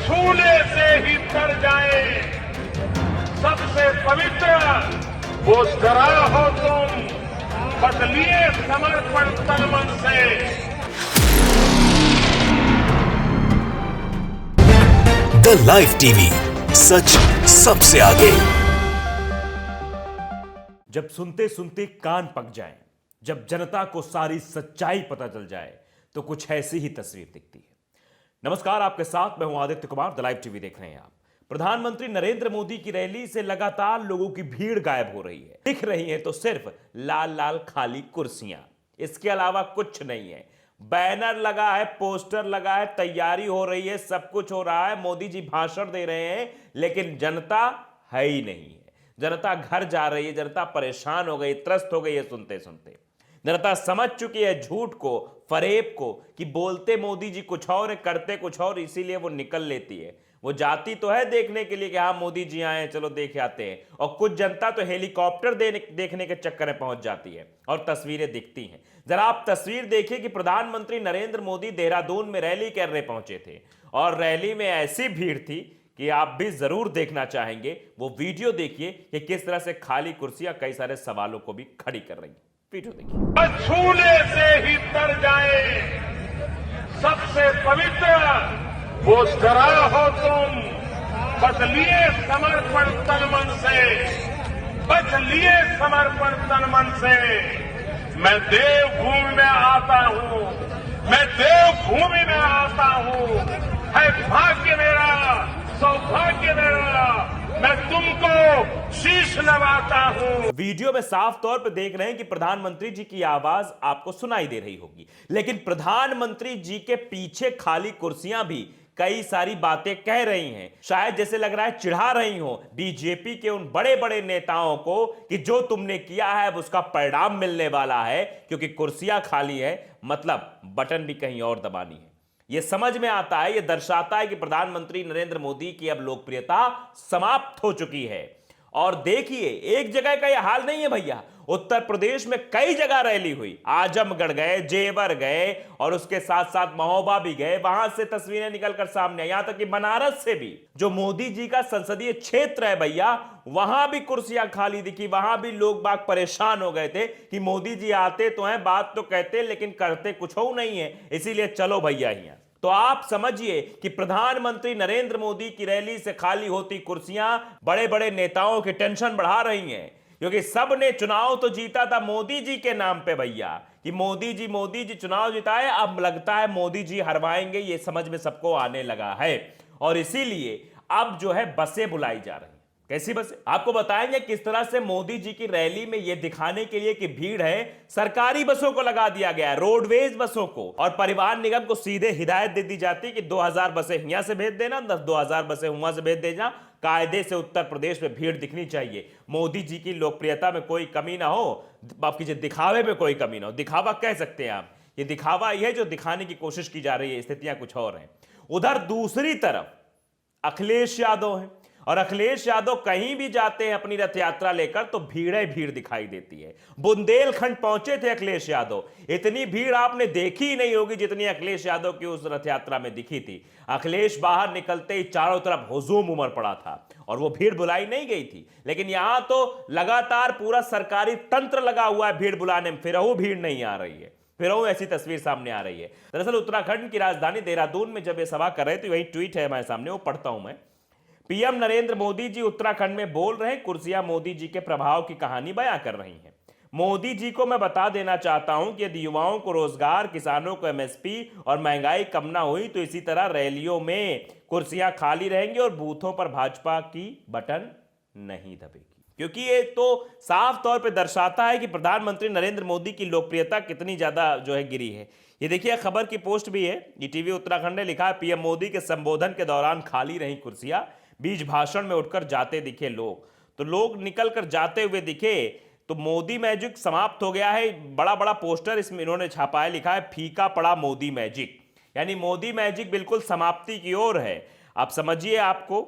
छूने से ही तर जाए सबसे पवित्र वो जरा हो तुम, बदलिए समर्पण तन मन से। द लाइव टीवी, सच सबसे आगे। जब सुनते सुनते कान पक जाएं, जब जनता को सारी सच्चाई पता चल जाए तो कुछ ऐसी ही तस्वीर दिखती है। नमस्कार, आपके साथ मैं हूं Aditya Kumar. The live TV देख रहे हैं आप। प्रधानमंत्री नरेंद्र मोदी की रैली से लगातार लोगों की भीड़ गायब हो रही है। दिख रही है तो सिर्फ लाल लाल खाली कुर्सियां, इसके अलावा कुछ नहीं है। बैनर लगा है, पोस्टर लगा है, तैयारी हो रही है, सब कुछ हो रहा है, मोदी जी भाषण दे रहे हैं, लेकिन जनता है ही नहीं है। जनता घर जा रही है, जनता परेशान हो गई, त्रस्त हो गई है सुनते सुनते। जनता समझ चुकी है झूठ को, फरेब को, कि बोलते मोदी जी कुछ और है, करते कुछ और, इसीलिए वो निकल लेती है। वो जाती तो है देखने के लिए कि हाँ मोदी जी आए हैं, चलो देख आते हैं, और कुछ जनता तो हेलीकॉप्टर देखने के चक्कर में पहुंच जाती है और तस्वीरें दिखती हैं। जरा आप तस्वीर देखिए कि प्रधानमंत्री नरेंद्र मोदी देहरादून में रैली करने पहुंचे थे और रैली में ऐसी भीड़ थी कि आप भी जरूर देखना चाहेंगे। वो वीडियो देखिए कि किस तरह से खाली कुर्सियां कई सारे सवालों को भी खड़ी कर रही हैं। वीडियो देखिए। छूने से ही तर जाए सबसे पवित्र वो जरा हो तुम, बदलिए समर्पण तन मन से, बदलिए समर्पण तन मन से। मैं देवभूमि में आता हूं, मैं देवभूमि में आता हूं, है भाग्य मेरा, सौभाग्य मेरा, मैं तुमको शीश नवाता हूं। वीडियो में साफ तौर पर देख रहे हैं कि प्रधानमंत्री जी की आवाज आपको सुनाई दे रही होगी, लेकिन प्रधानमंत्री जी के पीछे खाली कुर्सियां भी कई सारी बातें कह रही हैं। शायद जैसे लग रहा है चिढ़ा रही हो बीजेपी के उन बड़े बड़े नेताओं को कि जो तुमने किया है उसका परिणाम मिलने वाला है, क्योंकि कुर्सियां खाली है, मतलब बटन भी कहीं और दबानी है। यह समझ में आता है, यह दर्शाता है कि प्रधानमंत्री नरेंद्र मोदी की अब लोकप्रियता समाप्त हो चुकी है। और देखिए, एक जगह का यह हाल नहीं है भैया, उत्तर प्रदेश में कई जगह रैली हुई। आजमगढ़ गए, जेवर गए और उसके साथ साथ महोबा भी गए, वहां से तस्वीरें निकलकर सामने आई। यहां तक कि बनारस से भी, जो मोदी जी का संसदीय क्षेत्र है भैया, वहां भी कुर्सियां खाली दिखी। वहां भी लोग बाग परेशान हो गए थे कि मोदी जी आते तो हैं, बात तो कहते लेकिन करते कुछ हो नहीं है, इसीलिए चलो भैया यहां। तो आप समझिए कि प्रधानमंत्री नरेंद्र मोदी की रैली से खाली होती कुर्सियां बड़े बड़े नेताओं की टेंशन बढ़ा रही हैं, क्योंकि सब ने चुनाव तो जीता था मोदी जी के नाम पे भैया, कि मोदी जी चुनाव जिताए, अब लगता है मोदी जी हरवाएंगे, ये समझ में सबको आने लगा है। और इसीलिए अब जो है बसें बुलाई जा रही हैं। कैसी बसें? आपको बताएंगे किस तरह से मोदी जी की रैली में यह दिखाने के लिए कि भीड़ है, सरकारी बसों को लगा दिया गया है, रोडवेज बसों को, और परिवहन निगम को सीधे हिदायत दे दी जाती कि 2000 बसें यहां से भेज देना, 2000 बसें वहां से भेज देना। कायदे से उत्तर प्रदेश में भीड़ दिखनी चाहिए, मोदी जी की लोकप्रियता में कोई कमी ना हो, आपकी दिखावे में कोई कमी ना हो। दिखावा कह सकते हैं आप, ये दिखावा यह है जो दिखाने की कोशिश की जा रही है, स्थितियां कुछ और हैं। उधर दूसरी तरफ अखिलेश यादव है, और अखिलेश यादव कहीं भी जाते हैं अपनी रथ यात्रा लेकर तो भीड़ भीड़ दिखाई देती है। बुंदेलखंड पहुंचे थे अखिलेश यादव, इतनी भीड़ आपने देखी ही नहीं होगी जितनी अखिलेश यादव की उस रथ यात्रा में दिखी थी। अखिलेश बाहर निकलते ही चारों तरफ हुजूम उमड़ पड़ा था, और वो भीड़ बुलाई नहीं गई थी। लेकिन यहां तो लगातार पूरा सरकारी तंत्र लगा हुआ है भीड़ बुलाने में, फिर वो भीड़ नहीं आ रही है, फिर वो ऐसी तस्वीर सामने आ रही है। दरअसल उत्तराखंड की राजधानी देहरादून में जब ये सभा कर रहे थे, वही ट्वीट है हमारे सामने, वो पढ़ता हूं मैं। पीएम नरेंद्र मोदी जी उत्तराखंड में बोल रहे हैं, कुर्सियां मोदी जी के प्रभाव की कहानी बयां कर रही हैं। मोदी जी को मैं बता देना चाहता हूं कि यदि युवाओं को रोजगार, किसानों को एमएसपी और महंगाई कम ना हुई तो इसी तरह रैलियों में कुर्सियां खाली रहेंगी और बूथों पर भाजपा की बटन नहीं दबेगी। क्योंकि ये तो साफ तौर पे दर्शाता है कि प्रधानमंत्री नरेंद्र मोदी की लोकप्रियता कितनी ज्यादा जो है गिरी है। ये देखिए, खबर की पोस्ट भी है, ईटीवी उत्तराखंड ने लिखा है, पीएम मोदी के संबोधन के दौरान खाली रही कुर्सियां, बीच भाषण में उठकर जाते दिखे लोग। तो लोग निकल कर जाते हुए दिखे, तो मोदी मैजिक समाप्त हो गया है। बड़ा बड़ा पोस्टर इसमें इन्होंने छापा है, लिखा है फीका पड़ा मोदी मैजिक, यानी मोदी मैजिक बिल्कुल समाप्ति की ओर है। आप समझिए, आपको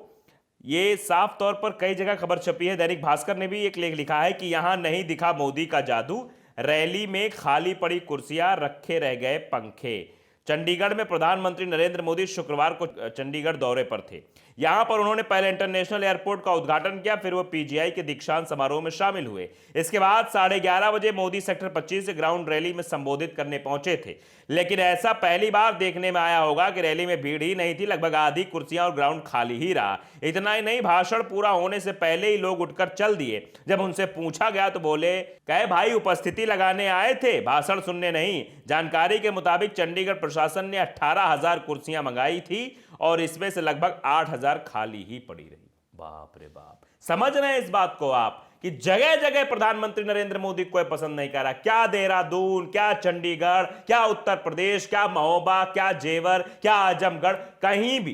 ये साफ तौर पर कई जगह खबर छपी है। दैनिक भास्कर ने भी एक लेख लिखा है कि यहां नहीं दिखा मोदी का जादू, रैली में खाली पड़ी कुर्सियां, रखे रह गए पंखे। चंडीगढ़ में प्रधानमंत्री नरेंद्र मोदी शुक्रवार को चंडीगढ़ दौरे पर थे। यहां पर उन्होंने पहले इंटरनेशनल एयरपोर्ट का उद्घाटन किया, फिर वो पीजीआई के दीक्षांत समारोह में शामिल हुए। इसके बाद 11:30 बजे मोदी सेक्टर 25 से ग्राउंड रैली में संबोधित करने पहुंचे थे। लेकिन ऐसा पहली बार देखने में आया होगा कि रैली में भीड़ ही नहीं थी, लगभग आधी कुर्सियां और ग्राउंड खाली ही रहा। इतना ही नहीं, भाषण पूरा होने से पहले ही लोग उठकर चल दिए। जब उनसे पूछा गया तो बोले, कहे भाई उपस्थिति लगाने आए थे, भाषण सुनने नहीं। जानकारी के मुताबिक चंडीगढ़ प्रशासन ने 18,000 कुर्सियां मंगाई थी और इसमें से लगभग 8,000 खाली ही पड़ी रही। बाप रे बाप, समझ रहे हैं इस बात को आप कि जगह जगह प्रधानमंत्री नरेंद्र मोदी कोई पसंद नहीं कर रहा। क्या देहरादून, क्या चंडीगढ़, क्या उत्तर प्रदेश, क्या महोबा, क्या जेवर, क्या आजमगढ़, कहीं भी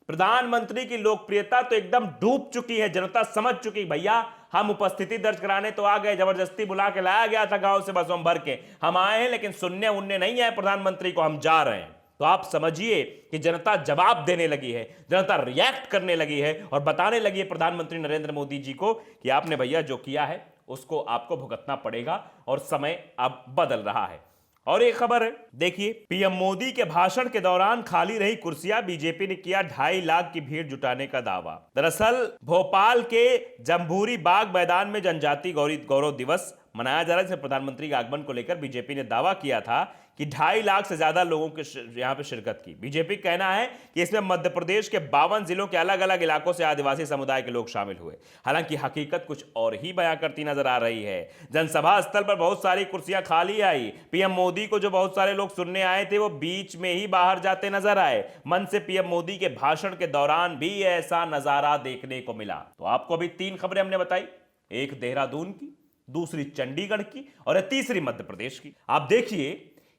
प्रधानमंत्री की लोकप्रियता तो एकदम डूब चुकी है। जनता समझ चुकी, भैया हम उपस्थिति दर्ज कराने तो आ गए, जबरदस्ती बुला के लाया गया था गांव से बसों भर के, हम आए हैं, लेकिन सुनने उनने नहीं आए प्रधानमंत्री को, हम जा रहे हैं। तो आप समझिए कि जनता जवाब देने लगी है, जनता रिएक्ट करने लगी है और बताने लगी है प्रधानमंत्री नरेंद्र मोदी जी को कि आपने भैया जो किया है उसको आपको भुगतना पड़ेगा और समय अब बदल रहा है। और एक खबर है, देखिए, पीएम मोदी के भाषण के दौरान खाली रही कुर्सियां, बीजेपी ने किया 2.5 लाख की भीड़ जुटाने का दावा। दरअसल भोपाल के जम्बूरी बाग मैदान में जनजातीय गौरव दिवस मनाया जा रहा है, जिसमें प्रधानमंत्री के आगमन को लेकर बीजेपी ने दावा किया था कि 2.5 लाख से ज्यादा लोगों के यहां पे शिरकत की। बीजेपी का कहना है कि इसमें मध्य प्रदेश के 52 जिलों के अलग अलग इलाकों से आदिवासी समुदाय के लोग शामिल हुए। हालांकि हकीकत कुछ और ही बयां करती नजर आ रही है। जनसभा स्थल पर बहुत सारी कुर्सियां खाली आई। पीएम मोदी को जो बहुत सारे लोग सुनने आए थे वो बीच में ही बाहर जाते नजर आए। मन से पीएम मोदी के भाषण के दौरान भी ऐसा नजारा देखने को मिला। तो आपको अभी 3 खबरें हमने बताई, एक देहरादून की, दूसरी चंडीगढ़ की और तीसरी मध्य प्रदेश की। आप देखिए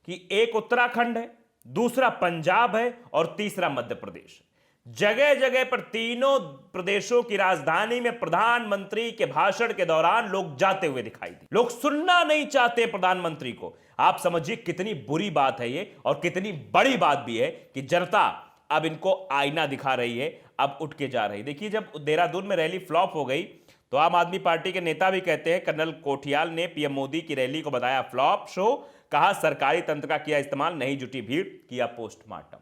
कि एक उत्तराखंड है, दूसरा पंजाब है और तीसरा मध्य प्रदेश। जगह जगह पर तीनों प्रदेशों की राजधानी में प्रधानमंत्री के भाषण के दौरान लोग जाते हुए दिखाई दिए। लोग सुनना नहीं चाहते प्रधानमंत्री को। आप समझिए कितनी बुरी बात है ये और कितनी बड़ी बात भी है कि जनता अब इनको आईना दिखा रही है, अब उठ के जा रही। देखिए, जब देहरादून में रैली फ्लॉप हो गई तो आम आदमी पार्टी के नेता भी कहते हैं, कर्नल कोठियाल ने पीएम मोदी की रैली को बताया फ्लॉप शो, कहा सरकारी तंत्र का किया इस्तेमाल, नहीं जुटी भीड़, किया पोस्टमार्टम।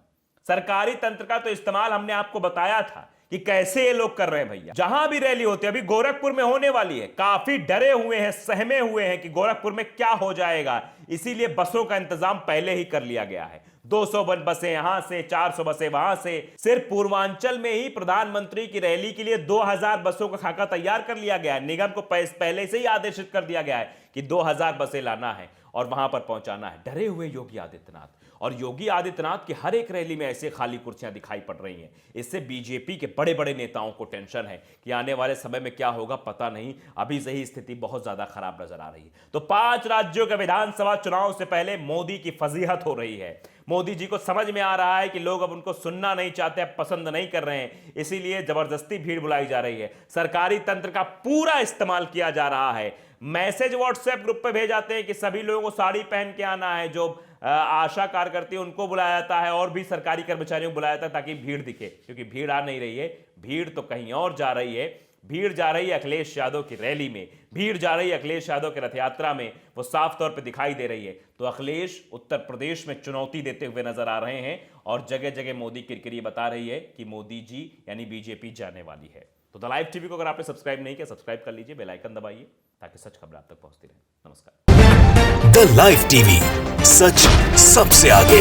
सरकारी तंत्र का तो इस्तेमाल हमने आपको बताया था कि कैसे ये लोग कर रहे हैं भैया। जहां भी रैली होती है, अभी गोरखपुर में होने वाली है, काफी डरे हुए हैं, सहमे हुए हैं कि गोरखपुर में क्या हो जाएगा, इसीलिए बसों का इंतजाम पहले ही कर लिया गया है। 200 बसें यहां से, 400 बसें वहां से। सिर्फ पूर्वांचल में ही प्रधानमंत्री की रैली के लिए 2000 बसों का खाका तैयार कर लिया गया है। निगम को पहले से ही आदेशित कर दिया गया है कि 2000 बसें लाना है और वहां पर पहुंचाना है। डरे हुए योगी आदित्यनाथ, और योगी आदित्यनाथ की हर एक रैली में ऐसे खाली कुर्सियां दिखाई पड़ रही हैं। इससे बीजेपी के बड़े बड़े नेताओं को टेंशन है कि आने वाले समय में क्या होगा पता नहीं। अभी से ही स्थिति बहुत ज्यादा खराब नजर आ रही है। तो 5 राज्यों के विधानसभा चुनाव से पहले मोदी की फजीहत हो रही है। मोदी जी को समझ में आ रहा है कि लोग अब उनको सुनना नहीं चाहते, पसंद नहीं कर रहे हैं, इसीलिए जबरदस्ती भीड़ बुलाई जा रही है। सरकारी तंत्र का पूरा इस्तेमाल किया जा रहा है। मैसेज व्हाट्सएप ग्रुप पे भेज जाते हैं कि सभी लोगों को साड़ी पहन के आना है। जो आशा कार्यकर्ती उनको बुलाया जाता है और भी सरकारी कर्मचारियों को बुलाया जाता है ताकि भीड़ दिखे, क्योंकि भीड़ आ नहीं रही है। भीड़ तो कहीं और जा रही है। भीड़ जा रही है अखिलेश यादव की रैली में, भीड़ जा रही है अखिलेश यादव की रथ यात्रा में, वो साफ तौर पे दिखाई दे रही है। तो अखिलेश उत्तर प्रदेश में चुनौती देते हुए नजर आ रहे हैं और जगह जगह मोदी किरकिरी बता रही है कि मोदी जी यानी बीजेपी जाने वाली है। तो द लाइव टीवी को अगर आपने सब्सक्राइब नहीं किया, सब्सक्राइब कर लीजिए, बेल आइकन दबाइए ताकि सच खबर आप तक पहुंचती रहे। नमस्कार। द लाइव टीवी, सच सबसे आगे।